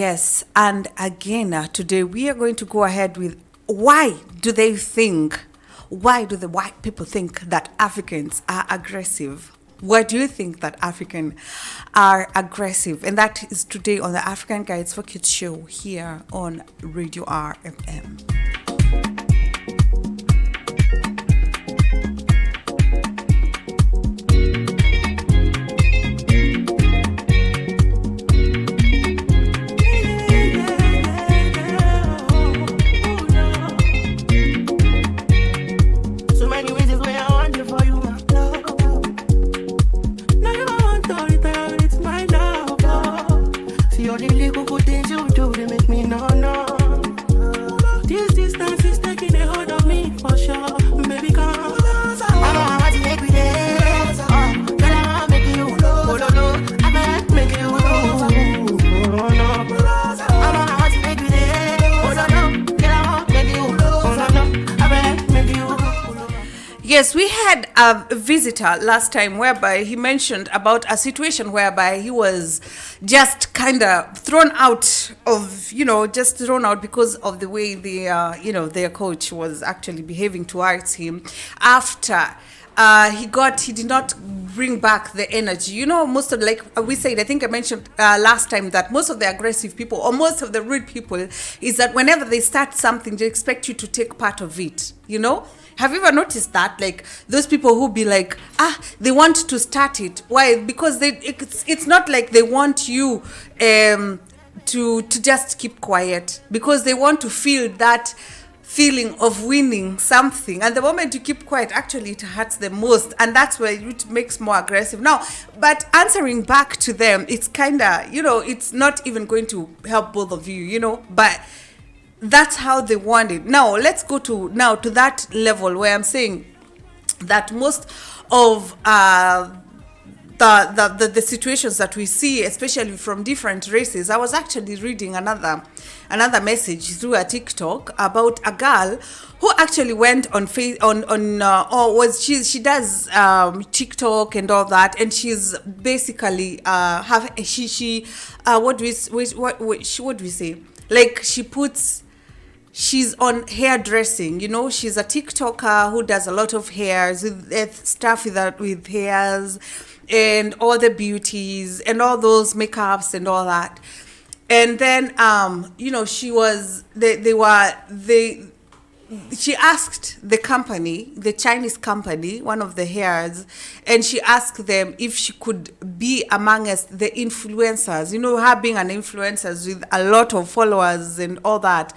Yes, and again, today we are going to go ahead with why do the white people think that Africans are aggressive? Why do you think that Africans are aggressive? And that is today on the African Guides for Kids show here on Radio RFM. Yes, we had a visitor last time whereby he mentioned about a situation whereby he was just kind of thrown out because of the way their coach was actually behaving towards him after he did not bring back the energy. Most of, like we said, I think I mentioned last time that most of the aggressive people or most of the rude people is that whenever they start something, they expect you to take part of it, Have you ever noticed that? Like those people who be like, they want to start it. Why? Because it's not like they want you to just keep quiet, because they want to feel that feeling of winning something. And the moment you keep quiet, actually it hurts them most, and that's where it makes more aggressive. Now, but answering back to them, it's kind of, it's not even going to help both of you, but that's how they want it. Now, let's go to that level where I'm saying that most of the situations that we see, especially from different races. I was actually reading another message through a TikTok about a girl who actually went on she does TikTok and all that, and she's basically what do we say? Like she's on hairdressing, she's a TikToker who does a lot of hairs with stuff with hairs and all the beauties and all those makeups and all that. And then she asked the company, the Chinese company, one of the hairs, and she asked them if she could be amongst the influencers, her being an influencer with a lot of followers and all that.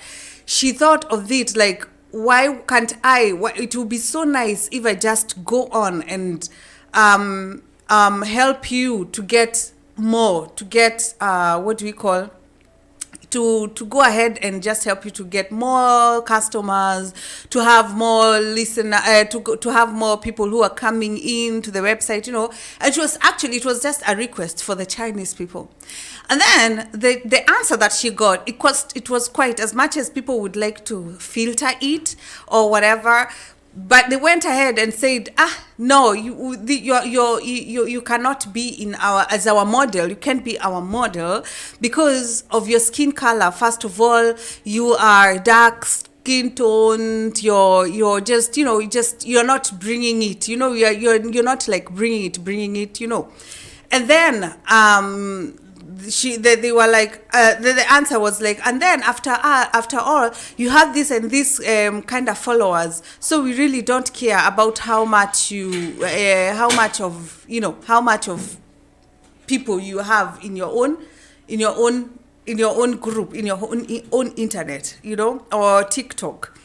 She thought of it like, why can't I? It would be so nice if I just go on and help you to get more, to get to go ahead and just help you to get more customers, to have more to have more people who are coming in to the website, And it was just a request for the Chinese people. And then the answer that she got, it was quite, as much as people would like to filter it or whatever, but they went ahead and said, no, you cannot be as our model. You can't be our model because of your skin color. First of all, you are dark skin toned. You're just you're not bringing it. You're not like bringing it. And then they were like, the answer was like, and then after all, you have this and this kind of followers, so we really don't care about how much of people you have in your own group, in your own internet, or TikTok.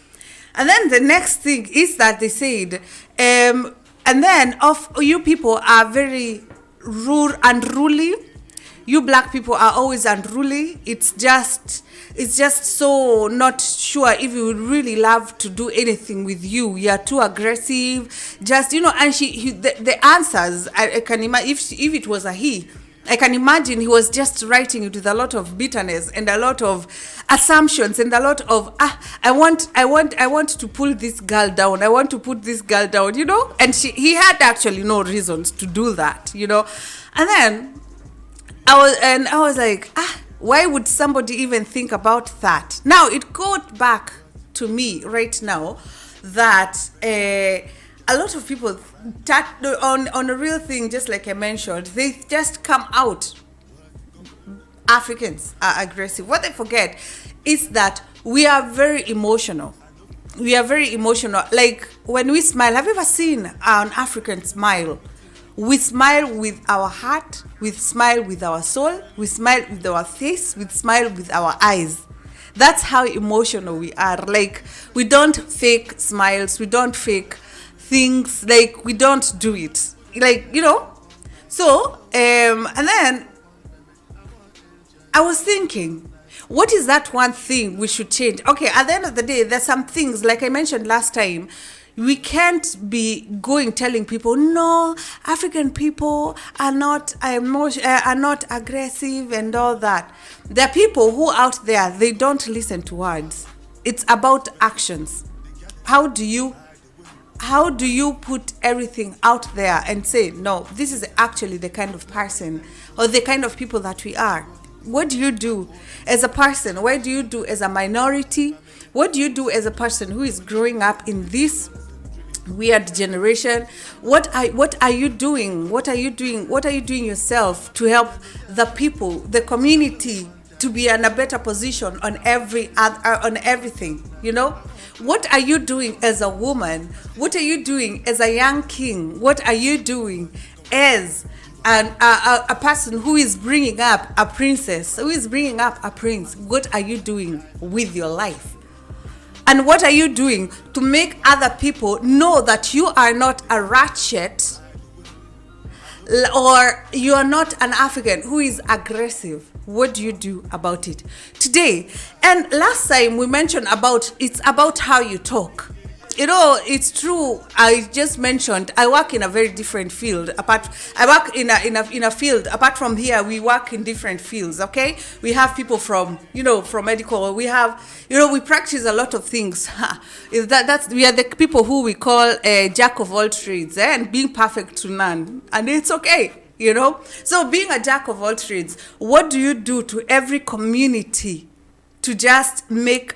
And then the next thing is that they said, and then you people are very unruly. You black people are always unruly. It's just so not sure if you would really love to do anything with you. You are too aggressive. Just, and the answers, I can imagine, if it was a he, I can imagine he was just writing it with a lot of bitterness and a lot of assumptions and a lot of, I want to pull this girl down. I want to put this girl down, and he had actually no reasons to do that, And then I was like, Why would somebody even think about that? Now, it got back to me right now that a lot of people on a real thing, just like I mentioned, they just come out. Africans are aggressive. What they forget is that we are very emotional. We are very emotional. Like when we smile, have you ever seen an African smile? We smile with our heart, we smile with our soul, we smile with our face, we smile with our eyes. That's how emotional we are. Like, we don't fake smiles, we don't fake things, like, we don't do it. Like, So, and then I was thinking, what is that one thing we should change? Okay, at the end of the day, there's some things, like I mentioned last time, we can't be telling people, no, African people are not aggressive and all that. There are people who out there, they don't listen to words. It's about actions. How do you put everything out there and say, no, this is actually the kind of person or the kind of people that we are? What do you do as a person? What do you do as a minority? What do you do as a person who is growing up in this weird generation? What are you doing? What are you doing yourself to help the people, the community, to be in a better position on everything? What are you doing as a woman? What are you doing as a young king? What are you doing as a person who is bringing up a princess, who is bringing up a prince? What are you doing with your life? And what are you doing to make other people know that you are not a ratchet or you are not an African who is aggressive? What do you do about it today? And last time we mentioned it's about how you talk. It's true. I just mentioned I work in a very different field. I work in a field apart from here. We work in different fields. Okay, we have people from medical. We have we practice a lot of things. We are the people who we call a jack of all trades, and being perfect to none, and it's okay. So being a jack of all trades, what do you do to every community to just to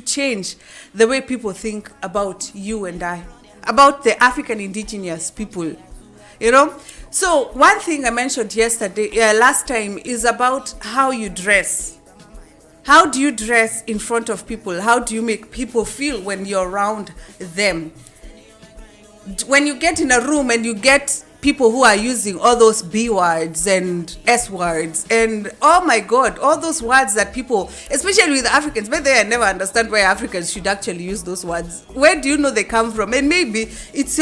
change the way people think about you and I, about the African indigenous people? So one thing I mentioned last time is about how you dress. How do you dress in front of people? How do you make people feel when you're around them? When you get in a room and you get people who are using all those B words and S words and, oh my God, all those words that people, especially with Africans, by the way, I never understand why Africans should actually use those words. Where do you know they come from? And maybe it's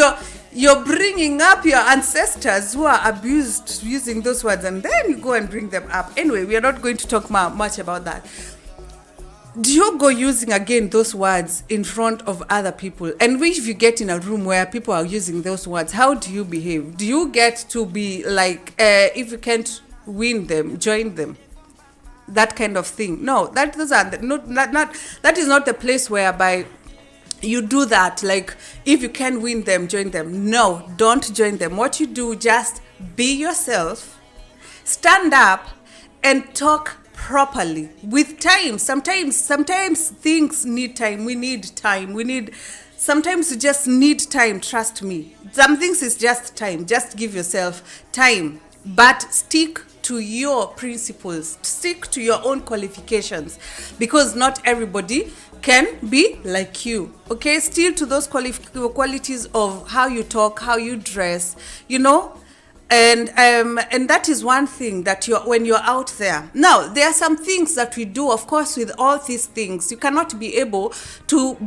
you're bringing up your ancestors who are abused using those words, and then you go and bring them up. Anyway, we are not going to talk much about that. Do you go using again those words in front of other people? And if you get in a room where people are using those words, how do you behave? Do you get to be like, if you can't win them, join them? That kind of thing. No, that is not the place whereby you do that. Like, if you can win them, join them. No, don't join them. What you do, just be yourself, stand up and talk properly with time. Sometimes things need time. We need time. Sometimes you just need time. Trust me. Some things is just time. Just give yourself time, but stick to your principles, stick to your own qualifications, because not everybody can be like you. Okay, still to those qualities of how you talk, how you dress, and that is one thing that when you're out there. Now, there are some things that we do, of course. With all these things, you cannot be able to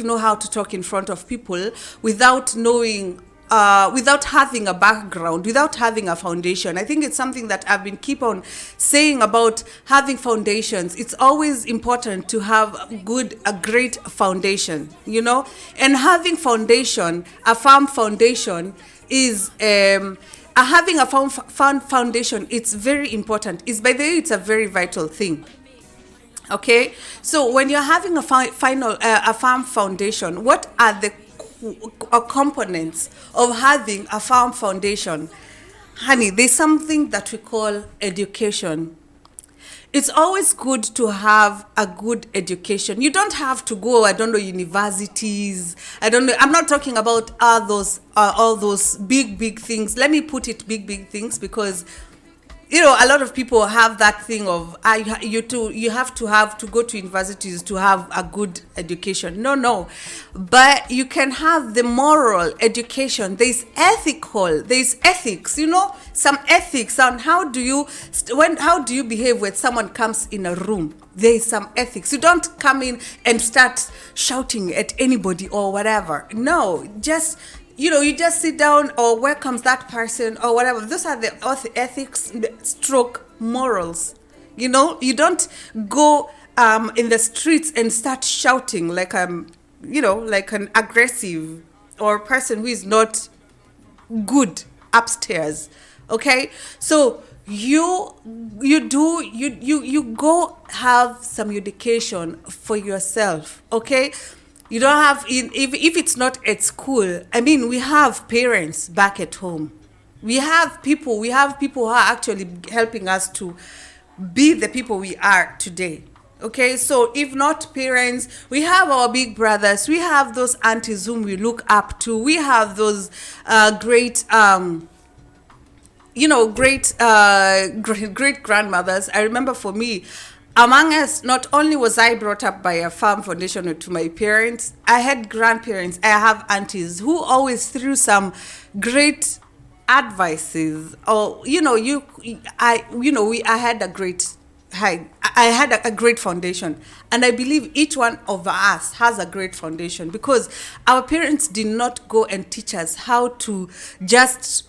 know how to talk in front of people without knowing, without having a background, without having a foundation. I think it's something that I've been keep on saying about having foundations. It's always important to have a great foundation, and having foundation, a firm foundation is having a firm foundation. It's very important. By the way, it's a very vital thing. Okay, so when you're having a firm foundation, what are the components of having a firm foundation? Honey, there's something that we call education. It's always good to have a good education. You don't have to go, I don't know, universities. I don't know. I'm not talking about all those big things. Let me put it big things, because a lot of people have that thing of you have to go to universities to have a good education. No, but you can have the moral education. There's ethics, some ethics on how do you behave when someone comes in a room. There is some ethics. You don't come in and start shouting at anybody or whatever. No, you just sit down or welcomes that person or whatever. Those are the ethics stroke morals. You don't go in the streets and start shouting like like an aggressive or person who is not good upstairs. Okay, so you go have some education for yourself. Okay, you don't have if it's not at school. I mean, we have parents back at home. We have people who are actually helping us to be the people we are today. Okay, so if not parents, we have our big brothers, we have those aunties whom we look up to, we have those great great grandmothers. I remember for me, among us, not only was I brought up by a farm foundation to my parents, I had grandparents, I have aunties who always threw some great advices. Or I had a great a great foundation, and I believe each one of us has a great foundation, because our parents did not go and teach us how to just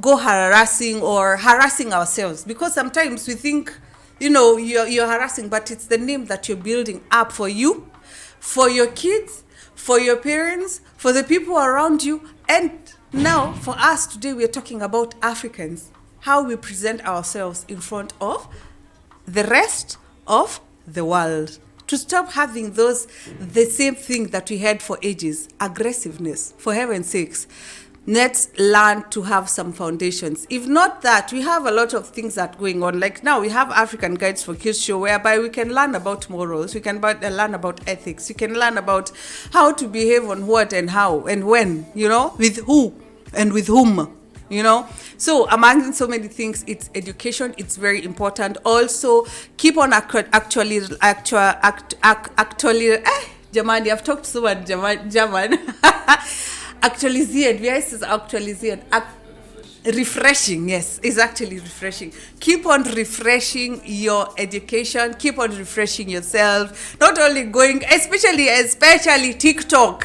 go harassing ourselves, because sometimes we think you're harassing, but it's the name that you're building up for you, for your kids, for your parents, for the people around you. And now for us today, we're talking about Africans, how we present ourselves in front of the rest of the world, to stop having the same thing that we had for ages, aggressiveness. For heaven's sakes, let's learn to have some foundations. If not that, we have a lot of things that are going on. Like now we have African Guides for Kids show, whereby we can learn about morals, we can learn about ethics, we can learn about how to behave on what and how and when, with who and with whom. So among so many things, it's education. It's very important. Also, keep on actually Germany. I've talked so much German. Aktualisieren, wie heißt es aktualisieren? Refreshing, yes, it's actually refreshing. Keep on refreshing your education, keep on refreshing yourself, not only going, especially TikTok.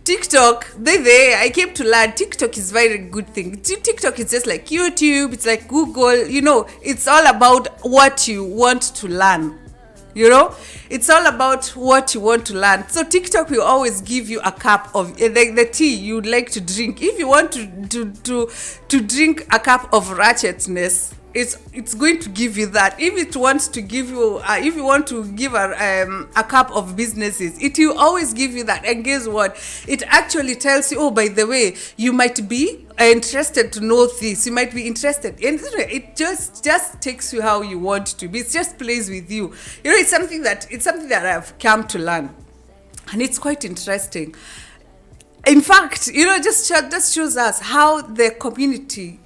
TikTok, I came to learn TikTok is very good thing. TikTok is just like YouTube, it's like Google, it's all about what you want to learn. It's all about what you want to learn. So TikTok will always give you a cup of the tea you'd like to drink. If you want to drink a cup of ratchetness, it's going to give you that. If it wants to give you, if you want to give a cup of businesses, it will always give you that. And guess what? It actually tells you, oh, by the way, you might be interested to know this. You might be interested, and it just takes you how you want to be. It just plays with you. It's something that I've come to learn, and it's quite interesting. In fact, just shows us how the community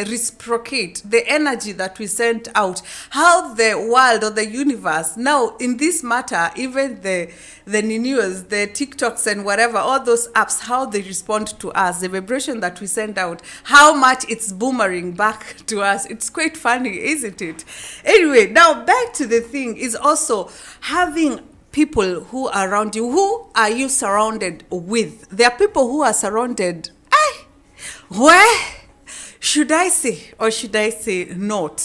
reciprocate the energy that we sent out, how the world or the universe now in this matter, even the news, the TikToks and whatever, all those apps, how they respond to us, the vibration that we send out, how much it's boomerang back to us. It's quite funny, isn't it? Anyway, now back to the thing is also having people who are around you. Who are you surrounded with? There are people who are surrounded. Where should I say, or should I say not?